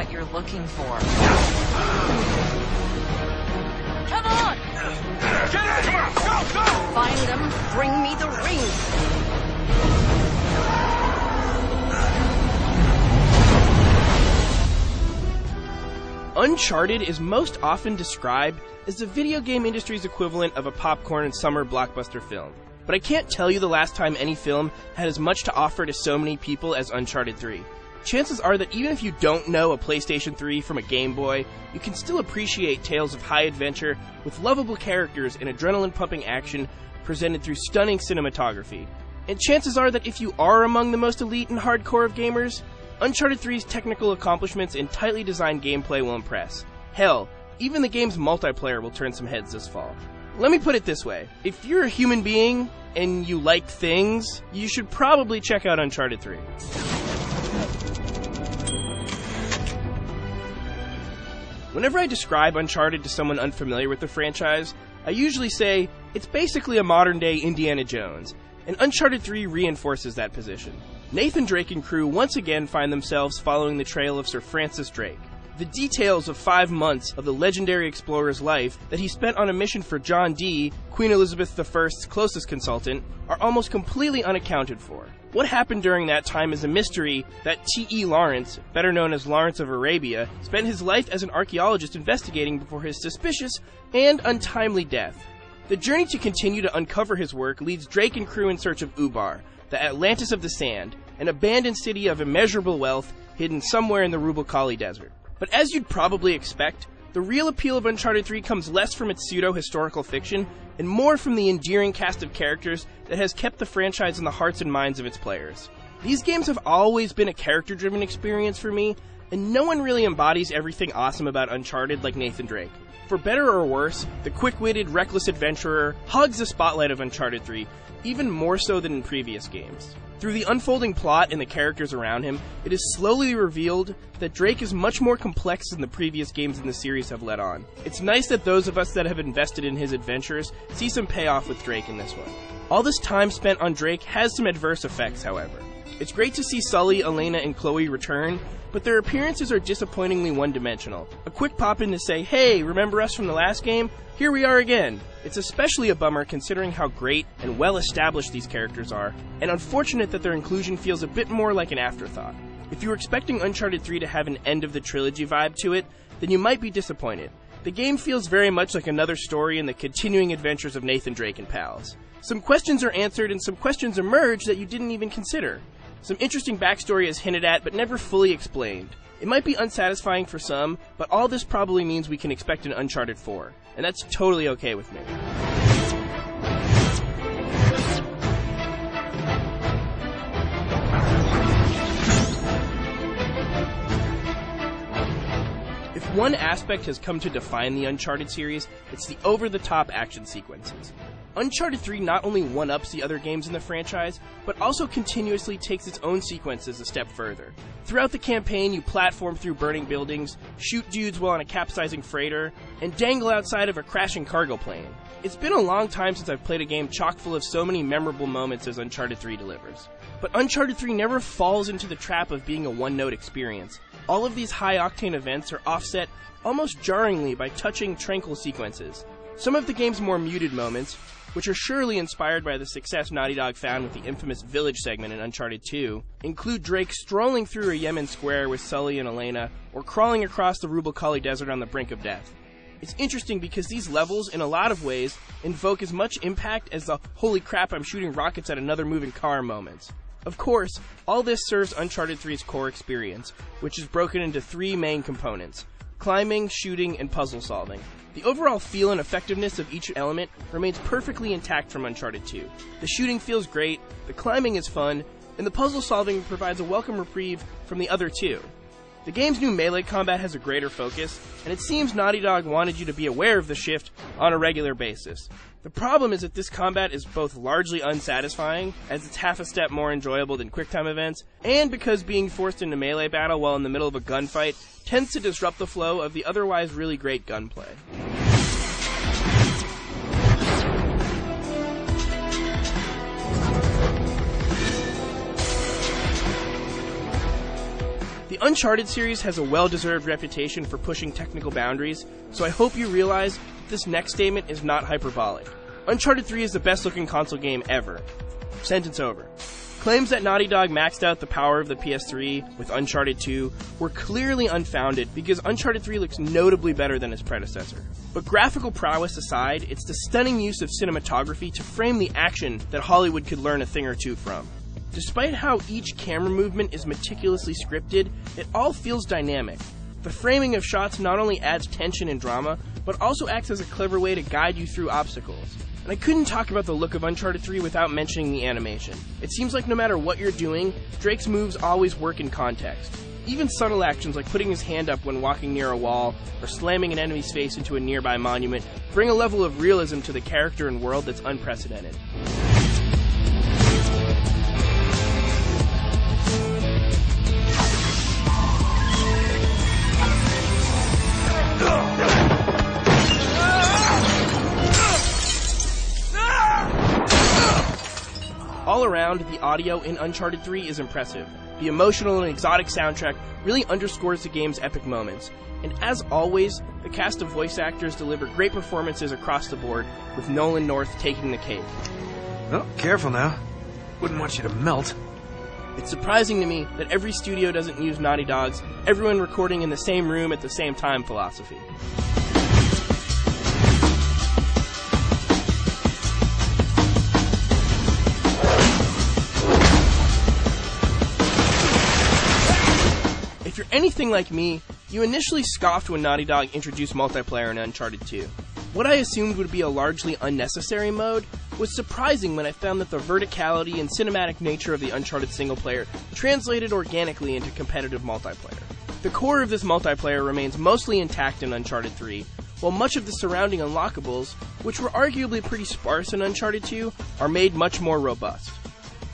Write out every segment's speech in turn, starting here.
what you're looking for. Come on! Get in! Come on! Go! Go! Find them, bring me the ring! Uncharted is most often described as the video game industry's equivalent of a popcorn and summer blockbuster film. But I can't tell you the last time any film had as much to offer to so many people as Uncharted 3. Chances are that even if you don't know a PlayStation 3 from a Game Boy, you can still appreciate tales of high adventure with lovable characters and adrenaline-pumping action presented through stunning cinematography. And chances are that if you are among the most elite and hardcore of gamers, Uncharted 3's technical accomplishments and tightly designed gameplay will impress. Hell, even the game's multiplayer will turn some heads this fall. Let me put it this way. If you're a human being and you like things, you should probably check out Uncharted 3. Whenever I describe Uncharted to someone unfamiliar with the franchise, I usually say it's basically a modern-day Indiana Jones, and Uncharted 3 reinforces that position. Nathan Drake and crew once again find themselves following the trail of Sir Francis Drake. The details of 5 months of the legendary explorer's life that he spent on a mission for John Dee, Queen Elizabeth I's closest consultant, are almost completely unaccounted for. What happened during that time is a mystery that T.E. Lawrence, better known as Lawrence of Arabia, spent his life as an archaeologist investigating before his suspicious and untimely death. The journey to continue to uncover his work leads Drake and crew in search of Ubar, the Atlantis of the Sand, an abandoned city of immeasurable wealth hidden somewhere in the Rubal Khali Desert. But as you'd probably expect, the real appeal of Uncharted 3 comes less from its pseudo-historical fiction and more from the endearing cast of characters that has kept the franchise in the hearts and minds of its players. These games have always been a character-driven experience for me, and no one really embodies everything awesome about Uncharted like Nathan Drake. For better or worse, the quick-witted, reckless adventurer hogs the spotlight of Uncharted 3, even more so than in previous games. Through the unfolding plot and the characters around him, it is slowly revealed that Drake is much more complex than the previous games in the series have let on. It's nice that those of us that have invested in his adventures see some payoff with Drake in this one. All this time spent on Drake has some adverse effects, however. It's great to see Sully, Elena, and Chloe return, but their appearances are disappointingly one-dimensional. A quick pop-in to say, hey, remember us from the last game? Here we are again. It's especially a bummer considering how great and well-established these characters are, and unfortunate that their inclusion feels a bit more like an afterthought. If you were expecting Uncharted 3 to have an end-of-the-trilogy vibe to it, then you might be disappointed. The game feels very much like another story in the continuing adventures of Nathan Drake and pals. Some questions are answered and some questions emerge that you didn't even consider. Some interesting backstory is hinted at but never fully explained. It might be unsatisfying for some, but all this probably means we can expect an Uncharted 4, and that's totally okay with me. If one aspect has come to define the Uncharted series, it's the over-the-top action sequences. Uncharted 3 not only one-ups the other games in the franchise, but also continuously takes its own sequences a step further. Throughout the campaign, you platform through burning buildings, shoot dudes while on a capsizing freighter, and dangle outside of a crashing cargo plane. It's been a long time since I've played a game chock full of so many memorable moments as Uncharted 3 delivers. But Uncharted 3 never falls into the trap of being a one-note experience. All of these high-octane events are offset almost jarringly by touching, tranquil sequences. Some of the game's more muted moments, which are surely inspired by the success Naughty Dog found with the infamous Village segment in Uncharted 2, include Drake strolling through a Yemen square with Sully and Elena, or crawling across the Rubal Khali Desert on the brink of death. It's interesting because these levels, in a lot of ways, invoke as much impact as the holy crap I'm shooting rockets at another moving car moments. Of course, all this serves Uncharted 3's core experience, which is broken into 3 main components: climbing, shooting, and puzzle solving. The overall feel and effectiveness of each element remains perfectly intact from Uncharted 2. The shooting feels great, the climbing is fun, and the puzzle solving provides a welcome reprieve from the other 2. The game's new melee combat has a greater focus, and it seems Naughty Dog wanted you to be aware of the shift on a regular basis. The problem is that this combat is both largely unsatisfying, as it's half a step more enjoyable than QuickTime events, and because being forced into melee battle while in the middle of a gunfight tends to disrupt the flow of the otherwise really great gunplay. The The Uncharted series has a well-deserved reputation for pushing technical boundaries, so I hope you realize that this next statement is not hyperbolic. Uncharted 3 is the best-looking console game ever. Sentence over. Claims that Naughty Dog maxed out the power of the PS3 with Uncharted 2 were clearly unfounded because Uncharted 3 looks notably better than its predecessor. But graphical prowess aside, it's the stunning use of cinematography to frame the action that Hollywood could learn a thing or two from. Despite how each camera movement is meticulously scripted, it all feels dynamic. The framing of shots not only adds tension and drama, but also acts as a clever way to guide you through obstacles. And I couldn't talk about the look of Uncharted 3 without mentioning the animation. It seems like no matter what you're doing, Drake's moves always work in context. Even subtle actions like putting his hand up when walking near a wall, or slamming an enemy's face into a nearby monument, bring a level of realism to the character and world that's unprecedented. All around, the audio in Uncharted 3 is impressive. The emotional and exotic soundtrack really underscores the game's epic moments. And as always, the cast of voice actors deliver great performances across the board, with Nolan North taking the cake. Oh, careful now. Wouldn't want you to melt. It's surprising to me that every studio doesn't use Naughty Dog's everyone recording in the same room at the same time philosophy. If you're anything like me, you initially scoffed when Naughty Dog introduced multiplayer in Uncharted 2. What I assumed would be a largely unnecessary mode was surprising when I found that the verticality and cinematic nature of the Uncharted single player translated organically into competitive multiplayer. The core of this multiplayer remains mostly intact in Uncharted 3, while much of the surrounding unlockables, which were arguably pretty sparse in Uncharted 2, are made much more robust.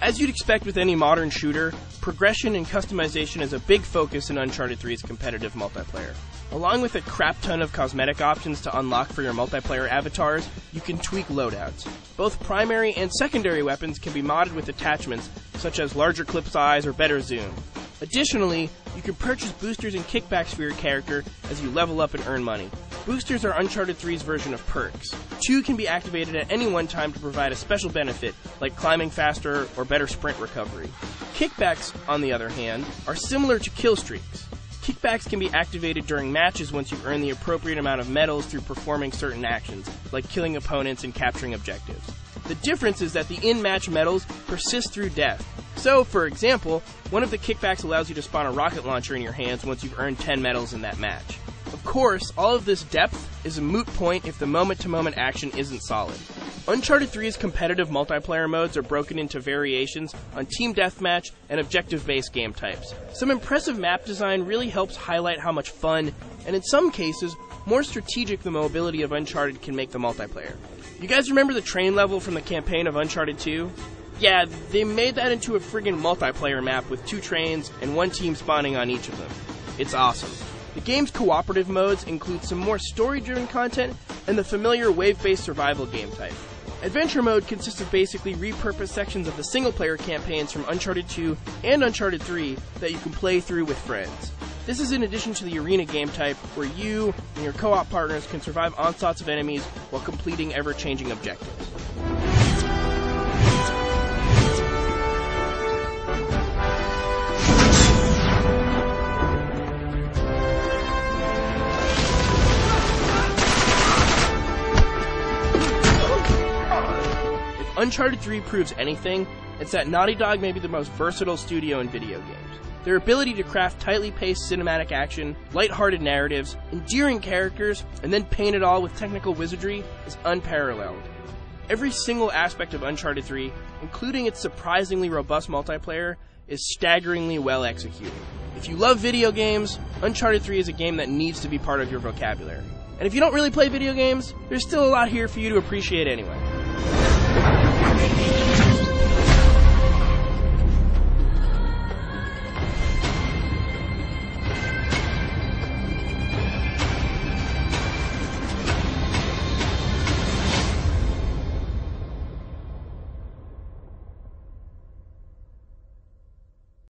As you'd expect with any modern shooter, progression and customization is a big focus in Uncharted 3's competitive multiplayer. Along with a crap ton of cosmetic options to unlock for your multiplayer avatars, you can tweak loadouts. Both primary and secondary weapons can be modded with attachments, such as larger clip size or better zoom. Additionally, you can purchase boosters and kickbacks for your character as you level up and earn money. Boosters are Uncharted 3's version of perks. 2 can be activated at any one time to provide a special benefit, like climbing faster or better sprint recovery. Kickbacks, on the other hand, are similar to kill streaks. Kickbacks can be activated during matches once you earn the appropriate amount of medals through performing certain actions, like killing opponents and capturing objectives. The difference is that the in-match medals persist through death. So, for example, one of the kickbacks allows you to spawn a rocket launcher in your hands once you've earned 10 medals in that match. Of course, all of this depth is a moot point if the moment-to-moment action isn't solid. Uncharted 3's competitive multiplayer modes are broken into variations on team deathmatch and objective-based game types. Some impressive map design really helps highlight how much fun, and in some cases, more strategic the mobility of Uncharted can make the multiplayer. You guys remember the train level from the campaign of Uncharted 2? Yeah, they made that into a friggin' multiplayer map with 2 trains and 1 team spawning on each of them. It's awesome. The game's cooperative modes include some more story-driven content and the familiar wave-based survival game type. Adventure mode consists of basically repurposed sections of the single-player campaigns from Uncharted 2 and Uncharted 3 that you can play through with friends. This is in addition to the arena game type, where you and your co-op partners can survive onslaughts of enemies while completing ever-changing objectives. If Uncharted 3 proves anything, it's that Naughty Dog may be the most versatile studio in video games. Their ability to craft tightly paced cinematic action, lighthearted narratives, endearing characters, and then paint it all with technical wizardry is unparalleled. Every single aspect of Uncharted 3, including its surprisingly robust multiplayer, is staggeringly well executed. If you love video games, Uncharted 3 is a game that needs to be part of your vocabulary. And if you don't really play video games, there's still a lot here for you to appreciate anyway.